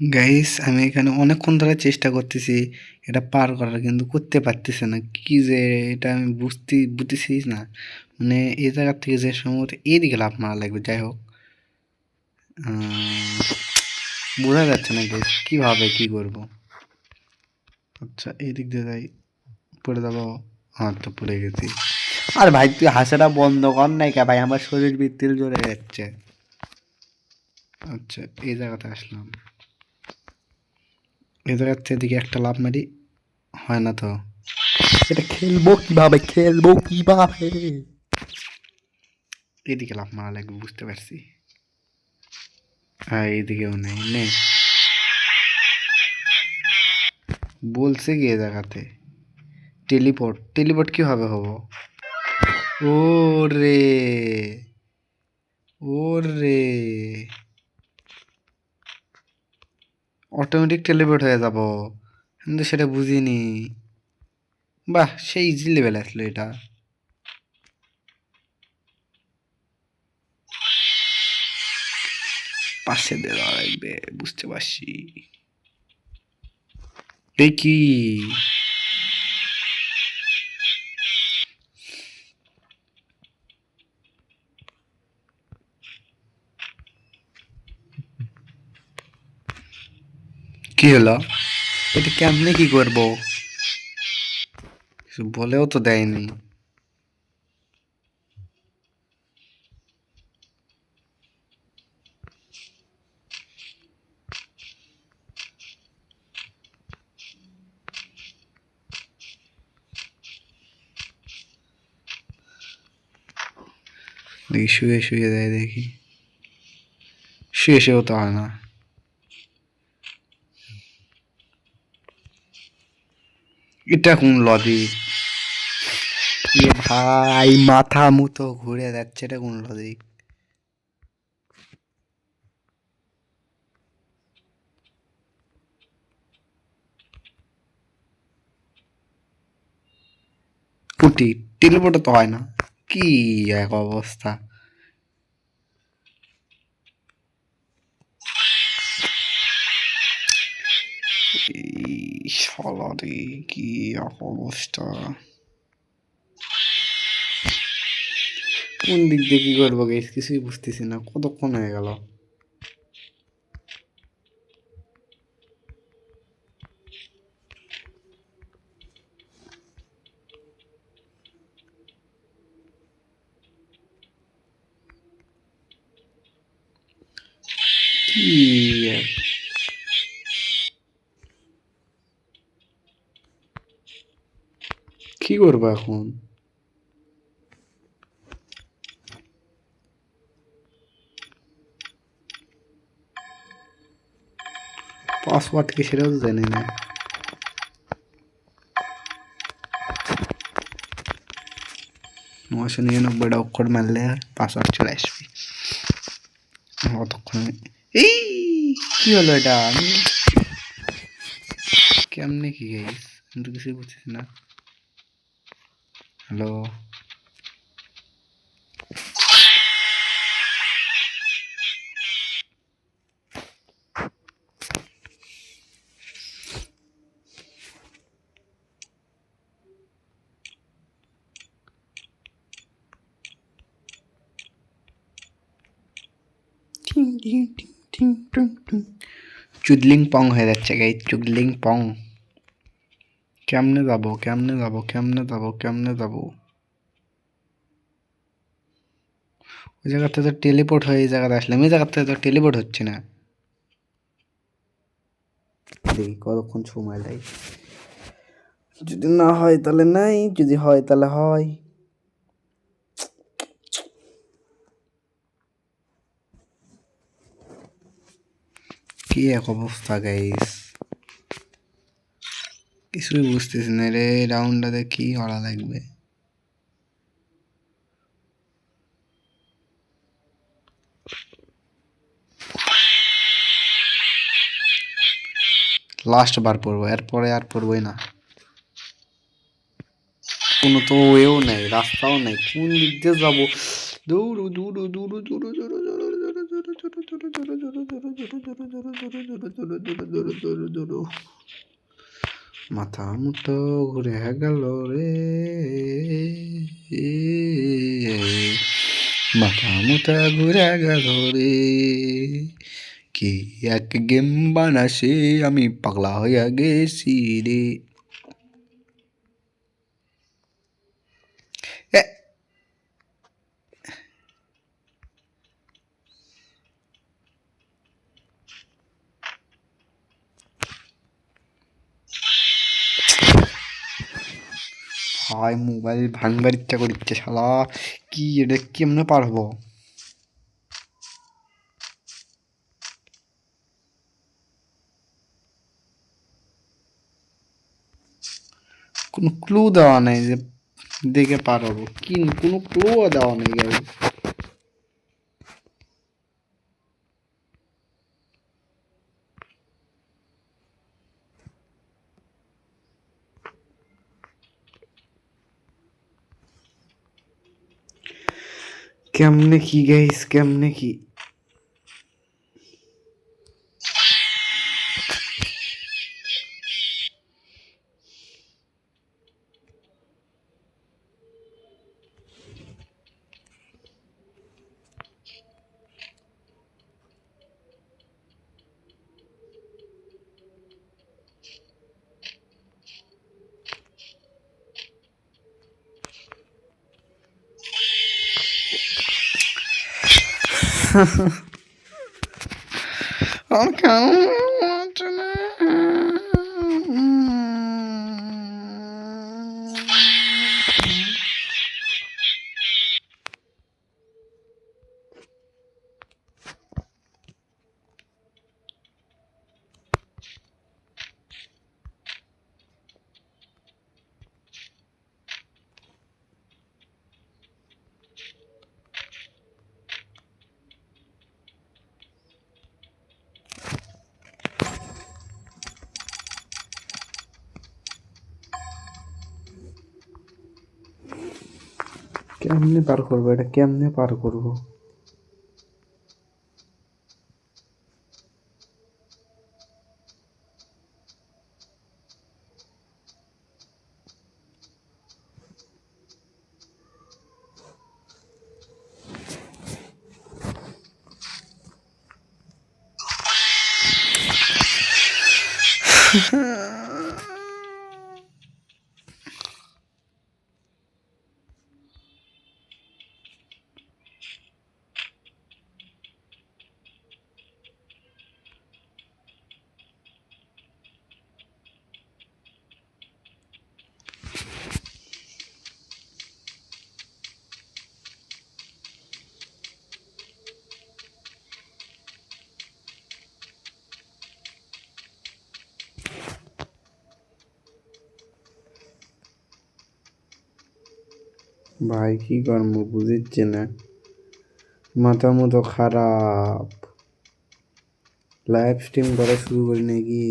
Guys আমি এখানে অনেকক্ষণ ধরে চেষ্টা করতেছি এটা পার করার, কিন্তু করতে পারতেছে না। কি যে এটা আমি বুঝতেছি না। মানে এই জায়গা থেকে যে সম্ভবত এইদিকে লাফ মারা লাগবে। যাই হোক, বোঝা যাচ্ছে না গাইস কিভাবে কি করব। আচ্ছা এইদিক দিয়ে যাই, পড়ে যাবো। হ্যাঁ তো পড়ে গেছি। আর ভাই তুই হাসাটা বন্ধ কর নাই কে ভাই, আমার শরীর বৃত্তির জোরে যাচ্ছে। আচ্ছা এই জায়গাতে আসলাম, এই জায়গার থেকে এদিকে একটা লাফ মারি। হয় না তো, এটা খেলবো কিভাবে? এদিকে লাফ মারা লাগবে বুঝতে পারছি। আর এইদিকেও নেই নে, বলছে কি এ জায়গাতে টেলিপোর্ট। টেলিপোর্ট কিভাবে হবো? ও রে, ও রে, অটোমেটিক টেলিপোর্ট হয়ে যাব, কিন্তু সেটা বুঝিনি। বাহ, সেই ইজি লেভেল আসলো এটা। পাশে দিয়ে দেওয়া লাগবে বুঝতে পারছি। দেখি কি হলো, এটা কেমনে কি করবো? কিছু বলেও তো দেয়নি। দেখি শুয়ে শুয়ে দেয়, দেখি শুয়ে শুয়েও তো হয় না। এটা কোন লজিক? এ ভাই মাথা মুতো ঘুরে যাচ্ছে, এটা কোন লজিক? পুটি টেলিপোর্টে তো হয় না, কি এক অবস্থা। এই শালারে কি এক অবস্থা। কোন দিক দিয়ে কি করবো গাইস কিছুই বুঝতেছি না, কতক্ষণ হয়ে গেল। কি কি করবো এখন? পাসওয়ার্ড কি সেটাও তো জানি না। নয়শো নিরানব্বইটা অক্ষর মারলে পাসওয়ার্ড চলে আসবে অতক্ষণে। এই কি হলো এটা? আমি কেমনে কি গাইস, আমি তো কিছুই বুঝতেছি না। হ্যালো, চুদলিং পং হয়ে যাচ্ছে গাই, চুদলিং পং। কেমনে যাবো কেমনে যাবো কেমনে যাবো কেমনে যাবো? ওই জায়গা থেকে তো টেলিপোর্ট হয়ে এই জায়গাতে আসলাম, এই জায়গা থেকে তো টেলিপোর্ট হচ্ছে না। দেখি কতক্ষণ সময় লাগে, যদি না হয় তাহলে নাই, যদি হয় তাহলে হয়। কি এক অবস্থা গাইস, কিছুই বুঝতেছি না রে। রাউন্ডটাতে কি করা লাগবে? লাস্ট বার পড়বো, এরপরে আর পড়বোই না। কোনো তো ওয়েও নেই, রাস্তাও নেই, কোন দিক দিয়ে যাবো? দৌড়ু দৌড়ু দৌড়ু দৌড়ু দৌড়ু দৌড়ু দৌড়ু দৌড়ু মাথা মুতো ঘুরে গেল রে, মাথা মুতা ঘুরে গেল রে, কি এক গেম বানাসে আমি পাগলা হইয়া গেছি রে। হায় মোবাইল ভাঙবার ইচ্ছা করছে শালা, কি এটা কেমনে পার হবো? কোনো ক্লু দেওয়া নেই যে দেখে পার হবো, কি কোনো ক্লুও দেওয়া নেই গাই। কেমনে কি গাইস, কেমনে কি? আমার কেমন হচ্ছে না। কেমনে পার করবো এটা, কেমনে পার করবো? ভাই কি করবো বুঝিচ্ছে না, মাথা মতো খারাপ। লাইভ স্ট্রিম করা শুরু করি নাকি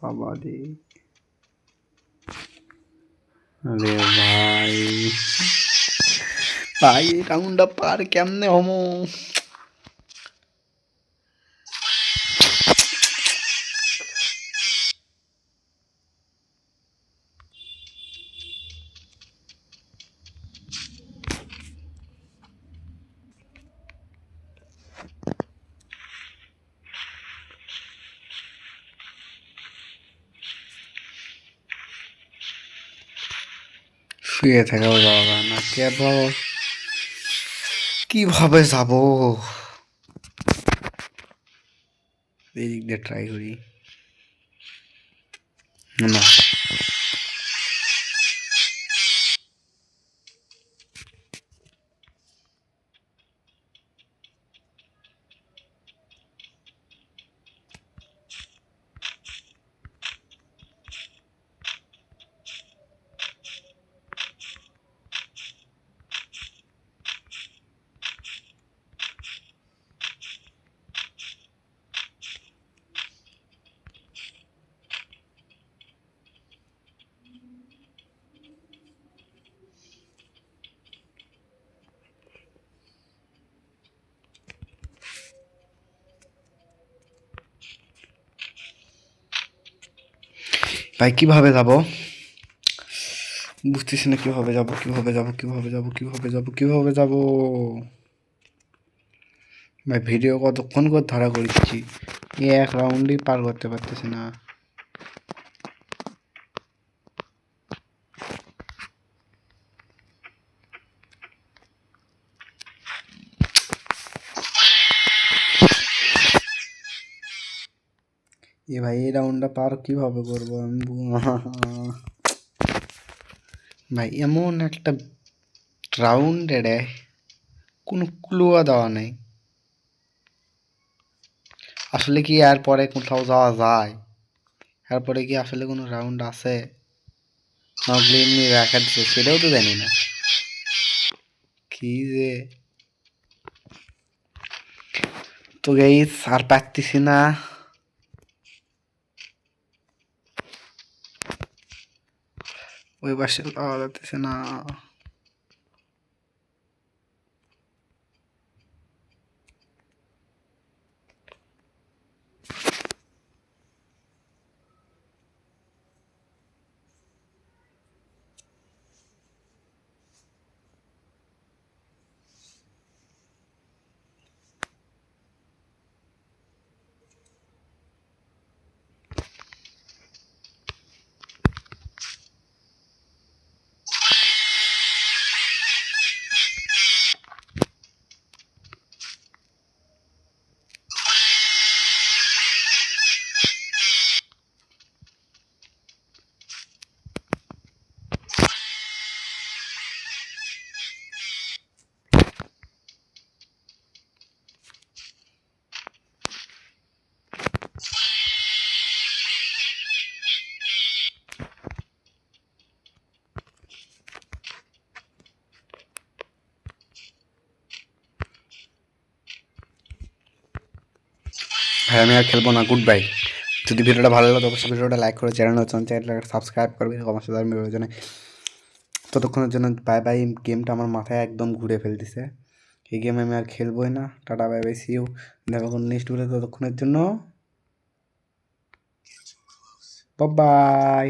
বাবা রে। আরে ভাই, ভাই এই রাউন্ডটা পার কেমনে হমো? শুয়ে থাকাও যাওয়া না, কেবল কিভাবে যাব? এদিক দিয়ে ট্রাই করি না। ভাই কিভাবে যাব বুঝতেছি না, কিভাবে যাব। ভাই ভিডিও কতক্ষণ করে ধরা করছি, এক রাউন্ডই পার করতে পারতেছি না। ভাই এই রাউন্ডটা পার কিভাবে করবো আমি ভাই এমন একটা রাউন্ড রে, কোনো ক্লুয়া দেওয়া নেই। আসলে কি এরপরে কোথাও যাওয়া যায়? এরপরে কি আসলে কোনো রাউন্ড আছে, নগলে এমনি রাখা দিচ্ছে সেটাও তো জানি না। কি যে তো গাইস আর পারতেছি না। ওই পাশে পাওয়া যাচ্ছে না। ভাই আমি আর খেলবো না, গুড বাই। যদি ভিডিওটা ভালো লাগে অবশ্যই ভিডিওটা লাইক করে চ্যানেলটা সাবস্ক্রাইব করবে, আমার সাথে প্রয়োজনে। ততক্ষণের জন্য বাই বাই। গেমটা আমার মাথায় একদম ঘুরে ফেলতেছে, এই গেম আমি আর খেলবোই না। Tata bye bye, see you, দেখা কোনো নেক্সট ভিডিও। ততক্ষণের জন্য বাই বাই।